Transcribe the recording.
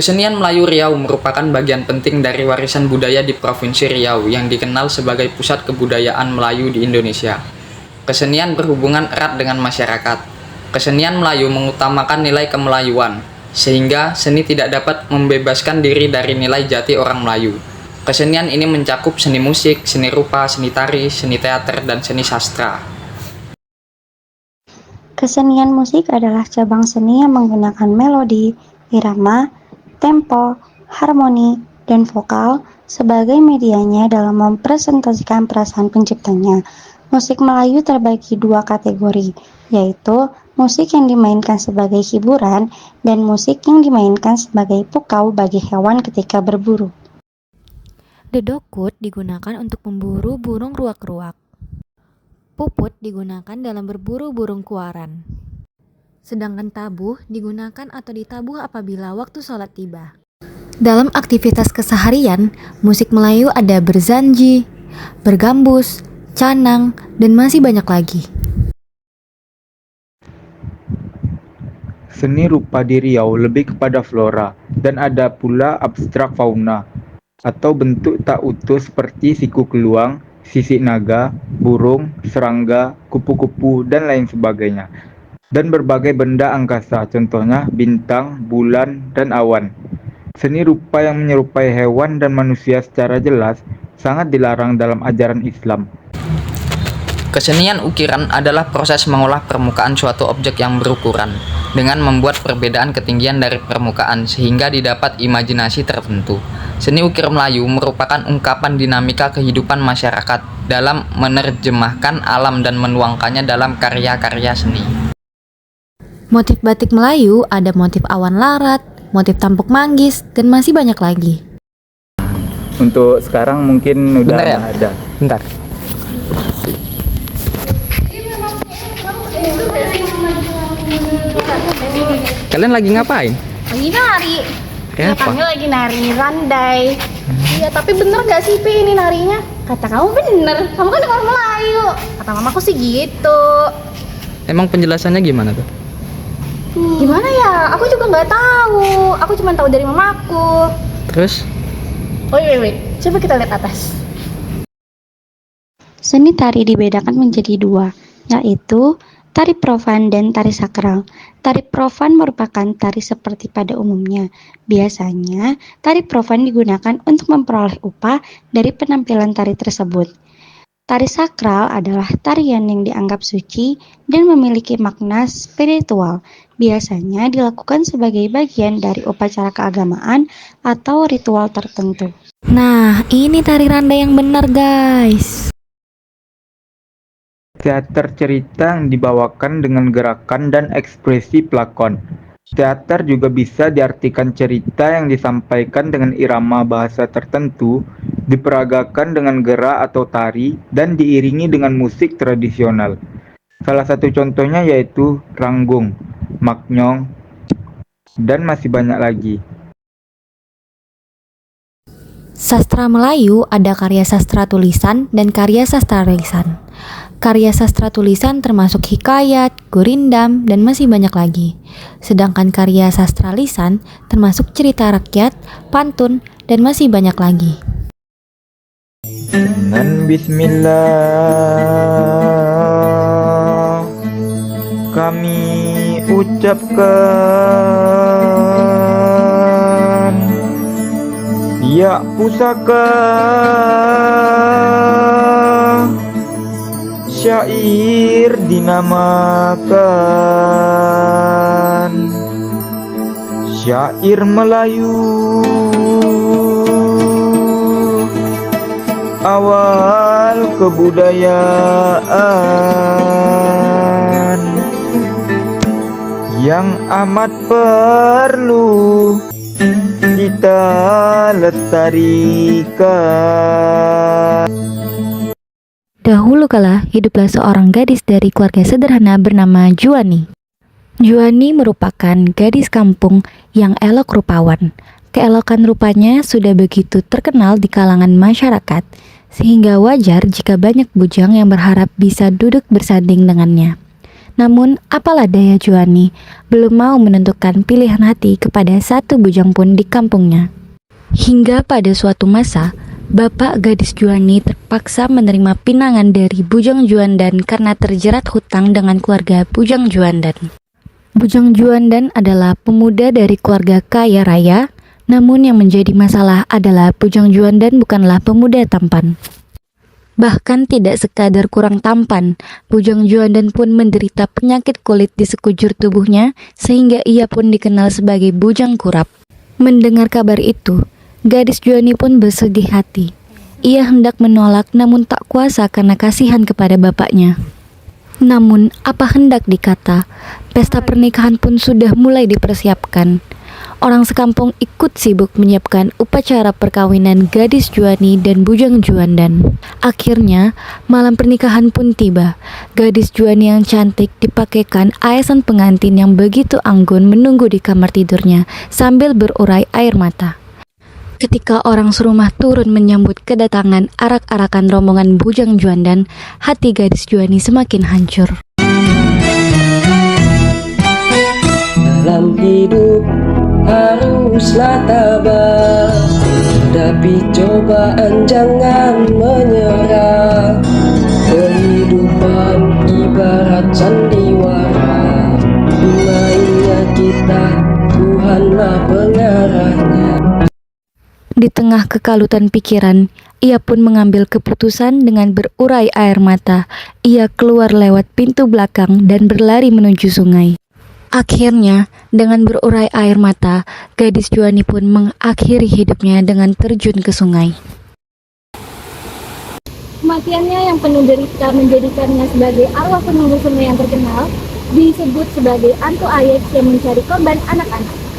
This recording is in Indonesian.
Kesenian Melayu Riau merupakan bagian penting dari warisan budaya di Provinsi Riau yang dikenal sebagai pusat kebudayaan Melayu di Indonesia. Kesenian berhubungan erat dengan masyarakat. Kesenian Melayu mengutamakan nilai kemelayuan, sehingga seni tidak dapat membebaskan diri dari nilai jati orang Melayu. Kesenian ini mencakup seni musik, seni rupa, seni tari, seni teater, dan seni sastra. Kesenian musik adalah cabang seni yang menggunakan melodi, irama, tempo, harmoni, dan vokal sebagai medianya dalam mempresentasikan perasaan penciptanya. Musik Melayu terbagi dua kategori, yaitu musik yang dimainkan sebagai hiburan dan musik yang dimainkan sebagai pukau bagi hewan ketika berburu. Dedokut digunakan untuk memburu burung ruak-ruak. Puput digunakan dalam berburu burung kuaran. Sedangkan tabuh digunakan atau ditabuh apabila waktu sholat tiba. Dalam aktivitas keseharian, musik Melayu ada berzanji, bergambus, canang, dan masih banyak lagi. Seni rupa di Riau lebih kepada flora, dan ada pula abstrak fauna, atau bentuk tak utuh seperti siku keluang, sisik naga, burung, serangga, kupu-kupu, dan lain sebagainya. Dan berbagai benda angkasa, contohnya bintang, bulan, dan awan. Seni rupa yang menyerupai hewan dan manusia secara jelas sangat dilarang dalam ajaran Islam. Kesenian ukiran adalah proses mengolah permukaan suatu objek yang berukuran dengan membuat perbedaan ketinggian dari permukaan sehingga didapat imajinasi tertentu. Seni ukir Melayu merupakan ungkapan dinamika kehidupan masyarakat dalam menerjemahkan alam dan menuangkannya dalam karya-karya seni. Motif batik Melayu ada motif awan larat, motif tampuk manggis, dan masih banyak lagi. Untuk sekarang mungkin udah Bentar ya? nggak ada. Bentar. Kalian lagi ngapain? Lagi nari. Kayak apa? Kami lagi nari randai. Iya, tapi bener gak sih Pi ini narinya? Kata kamu bener. Kamu kan orang Melayu. Kata mamaku sih gitu. Emang penjelasannya gimana tuh? Gimana ya? Aku juga nggak tahu. Aku cuma tahu dari mamaku. Terus? Oh iya, wait. Coba kita lihat atas. Seni tari dibedakan menjadi dua, yaitu tari profan dan tari sakral. Tari profan merupakan tari seperti pada umumnya. Biasanya, tari profan digunakan untuk memperoleh upah dari penampilan tari tersebut. Tari sakral adalah tarian yang dianggap suci dan memiliki makna spiritual. Biasanya dilakukan sebagai bagian dari upacara keagamaan atau ritual tertentu. Nah, ini tari randai yang benar, guys. Teater cerita yang dibawakan dengan gerakan dan ekspresi pelakon. Teater juga bisa diartikan cerita yang disampaikan dengan irama bahasa tertentu, diperagakan dengan gerak atau tari, dan diiringi dengan musik tradisional. Salah satu contohnya yaitu Ranggung, Maknyong, dan masih banyak lagi. Sastra Melayu ada karya sastra tulisan dan karya sastra lisan. Karya sastra tulisan termasuk hikayat, gurindam, dan masih banyak lagi. Sedangkan karya sastra lisan termasuk cerita rakyat, pantun, dan masih banyak lagi. Dengan bismillah kami ucapkan ya pusaka syair dinamakan syair Melayu awal kebudayaan yang amat perlu kita lestarikan. Dahulu kala, hiduplah seorang gadis dari keluarga sederhana bernama Juwani. Juwani merupakan gadis kampung yang elok rupawan. Keelokan rupanya sudah begitu terkenal di kalangan masyarakat, sehingga wajar jika banyak bujang yang berharap bisa duduk bersanding dengannya. Namun, apalah daya Juwani, belum mau menentukan pilihan hati kepada satu bujang pun di kampungnya. Hingga pada suatu masa, bapak gadis Juwani terpaksa menerima pinangan dari Bujang Juandan karena terjerat hutang dengan keluarga Bujang Juandan. Bujang Juandan adalah pemuda dari keluarga kaya raya, namun yang menjadi masalah adalah Bujang Juandan bukanlah pemuda tampan. Bahkan tidak sekadar kurang tampan, Bujang Juandan pun menderita penyakit kulit di sekujur tubuhnya sehingga ia pun dikenal sebagai bujang kurap. Mendengar kabar itu, gadis Juwani pun bersedih hati. Ia hendak menolak namun tak kuasa karena kasihan kepada bapaknya. Namun apa hendak dikata, pesta pernikahan pun sudah mulai dipersiapkan. Orang sekampung ikut sibuk menyiapkan upacara perkawinan gadis Juwani dan Bujang Juandan. Akhirnya, malam pernikahan pun tiba. Gadis Juwani yang cantik dipakaikan ayasan pengantin yang begitu anggun menunggu di kamar tidurnya sambil berurai air mata. Ketika orang serumah turun menyambut kedatangan arak-arakan rombongan Bujang Juandan, hati gadis Juwani semakin hancur. Dalam hidup haruslah tabah, hadapi cobaan jangan menyerah. Kehidupan ibarat sandiwara, mainnya kita, Tuhanlah pengarahnya. Di tengah kekalutan pikiran, ia pun mengambil keputusan dengan berurai air mata. Ia keluar lewat pintu belakang dan berlari menuju sungai. Akhirnya, dengan berurai air mata, gadis Juwani pun mengakhiri hidupnya dengan terjun ke sungai. Kematiannya yang penuh derita menjadikannya sebagai arwah penunggu sungai yang terkenal, disebut sebagai Antu Ayek yang mencari korban anak-anak.